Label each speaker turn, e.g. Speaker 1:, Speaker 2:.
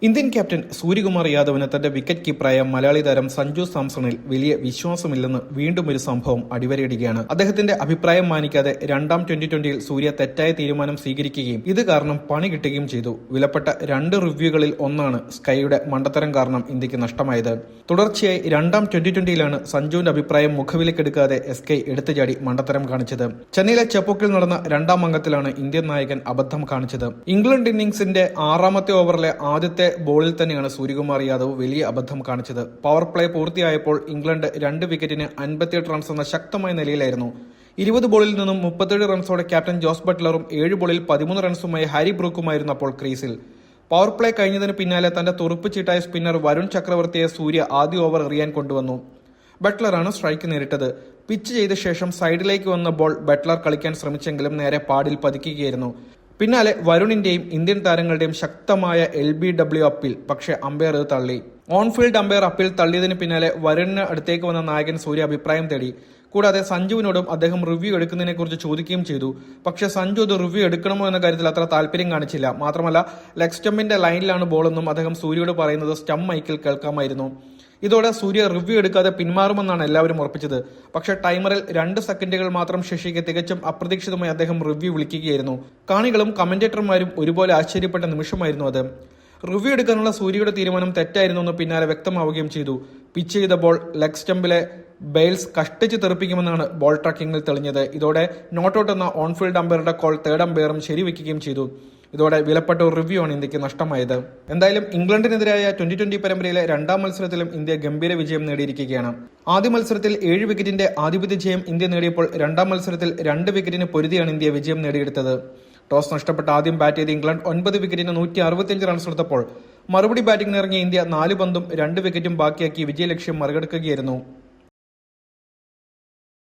Speaker 1: Indian captain Suryakumar യാദവിന് തന്റെ wicket കീപ്പറായ Malayali താരം സഞ്ജു സാംസണിൽ വലിയ വിശ്വാസമില്ലെന്ന് വീണ്ടും ഒരു സംഭവം അടിവരയിടുകയാണ്. അദ്ദേഹത്തിന്റെ അഭിപ്രായം മാനിക്കാതെ രണ്ടാം ട്വന്റി-20യിൽ സൂര്യ തെറ്റായ തീരുമാനം സ്വീകരിക്കുകയും ഇത് കാരണം പണി കിട്ടുകയും ചെയ്തു. വിലപ്പെട്ട 2 റിവ്യൂകളിൽ ഒന്നാണ് സ്കൈയുടെ മണ്ടത്തരം കാരണം ഇന്ത്യക്ക് നഷ്ടമായത്. തുടർച്ചയായി രണ്ടാം ട്വന്റി-20യിലാണ് സഞ്ജുവിന്റെ അഭിപ്രായം മുഖവിലക്കെടുക്കാതെ SK എടുത്തുചാടി മണ്ടത്തരം കാണിച്ചത്. ചെന്നൈയിലെ ചെപ്പോക്കിൽ നടന്ന രണ്ടാം അംഗത്തിലാണ് ഇന്ത്യൻ നായകൻ അബദ്ധം കാണിച്ചത്. ഇംഗ്ലണ്ട് ഇന്നിംഗ്സിന്റെ 6ാമത്തെ ഓവറിലെ ആദ്യത്തെ ബോളിൽ തന്നെയാണ് സൂര്യകുമാർ യാദവ് വലിയ അബദ്ധം കാണിച്ചത്. പവർ പ്ലേ പൂർത്തിയായപ്പോൾ ഇംഗ്ലണ്ട് 2 വിക്കറ്റിന് 58 റൺസ് എന്ന ശക്തമായ നിലയിലായിരുന്നു. 20 ബോളിൽ നിന്നും 37 റൺസോടെ ക്യാപ്റ്റൻ ജോസ് ബട്ട്ലറും 7 ബോളിൽ 13 റൺസുമായി ഹാരി ബ്രൂക്കുമായിരുന്നു അപ്പോൾ ക്രീസിൽ. പവർ പ്ലേ കഴിഞ്ഞതിന് പിന്നാലെ തന്റെ തുറുപ്പ് ചീട്ടായ സ്പിന്നർ വരുൺ ചക്രവർത്തിയെ സൂര്യ ആദ്യ ഓവർ എറിയാൻ കൊണ്ടുവന്നു. ബട്ട്ലറാണ് സ്ട്രൈക്ക് നേരിട്ടത്. പിച്ച് ചെയ്ത ശേഷം സൈഡിലേക്ക് വന്ന ബോൾ ബട്ട്ലർ കളിക്കാൻ ശ്രമിച്ചെങ്കിലും നേരെ പാഡിൽ പതിക്കുകയായിരുന്നു. പിന്നാലെ വരുണിന്റെയും ഇന്ത്യൻ താരങ്ങളുടെയും ശക്തമായ LBW അപ്പീൽ, പക്ഷേ അമ്പയർ ഇത് തള്ളി. ഓൺഫീൽഡ് അമ്പയർ അപ്പീൽ തള്ളിയതിന് പിന്നാലെ വരുണിന് അടുത്തേക്ക് വന്ന നായകൻ സൂര്യ അഭിപ്രായം തേടി. കൂടാതെ സഞ്ജുവിനോടും അദ്ദേഹം റിവ്യൂ എടുക്കുന്നതിനെ കുറിച്ച് ചോദിക്കുകയും ചെയ്തു. പക്ഷേ സഞ്ജു ഇത് റിവ്യൂ എടുക്കണമോ എന്ന കാര്യത്തിൽ അത്ര താല്പര്യം കാണിച്ചില്ല. മാത്രമല്ല ലെഗ് സ്റ്റമ്പിന്റെ ലൈനിലാണ് ബോളെന്നും അദ്ദേഹം സൂര്യയോട് പറയുന്നത് സ്റ്റംപ് മൈക്കിൽ കേൾക്കാമായിരുന്നു. ഇതോടെ സൂര്യ റിവ്യൂ എടുക്കാതെ പിന്മാറുമെന്നാണ് എല്ലാവരും ഉറപ്പിച്ചത്. പക്ഷേ ടൈമറിൽ 2 സെക്കൻഡുകൾ മാത്രം ശേഷിക്കെ തികച്ചും അപ്രതീക്ഷിതമായി അദ്ദേഹം റിവ്യൂ വിളിക്കുകയായിരുന്നു. കാണികളും കമന്റേറ്റർമാരും ഒരുപോലെ ആശ്ചര്യപ്പെട്ട നിമിഷമായിരുന്നു അത്. റിവ്യൂ എടുക്കാനുള്ള സൂര്യയുടെ തീരുമാനം തെറ്റായിരുന്നെന്ന് പിന്നാലെ വ്യക്തമാവുകയും ചെയ്തു. പിച്ച് ചെയ്ത ബോൾ ലെഗ് സ്റ്റമ്പിലെ ബെയിൽസ് കഷ്ടിച്ച് തെറിപ്പിക്കുമെന്നാണ് ബോൾ ട്രാക്കിംഗിൽ തെളിഞ്ഞത്. ഇതോടെ നോട്ട് ഔട്ട് എന്ന ഓൺഫീൽഡ് അമ്പയറുടെ കോൾ തേർഡ് അമ്പയറും ശരിവെക്കുകയും ചെയ്തു. ഇതോടെ വിലപ്പെട്ട ഒരു റിവ്യൂ ആണ് ഇന്ത്യക്ക് നഷ്ടമായത്. എന്തായാലും ഇംഗ്ലണ്ടിനെതിരായ 2020 പരമ്പരയിലെ 2ാം മത്സരത്തിലും ഇന്ത്യ ഗംഭീര വിജയം നേടിയിരിക്കുകയാണ്. ആദ്യ മത്സരത്തിൽ 7 വിക്കറ്റിന്റെ ആധിപത്യ ജയം ഇന്ത്യ നേടിയപ്പോൾ 2ാം മത്സരത്തിൽ 2 വിക്കറ്റിന് പൊരുതിയാണ് ഇന്ത്യ വിജയം നേടിയെടുത്തത്. ടോസ് നഷ്ടപ്പെട്ട് ആദ്യം ബാറ്റ് ചെയ്ത ഇംഗ്ലണ്ട് 9 വിക്കറ്റിന് 165 റൺസ് എടുത്തപ്പോൾ മറുപടി ബാറ്റിംഗിനിറങ്ങിയ ഇന്ത്യ 4 പന്തും 2 വിക്കറ്റും ബാക്കിയാക്കി വിജയലക്ഷ്യം മറികടക്കുകയായിരുന്നു.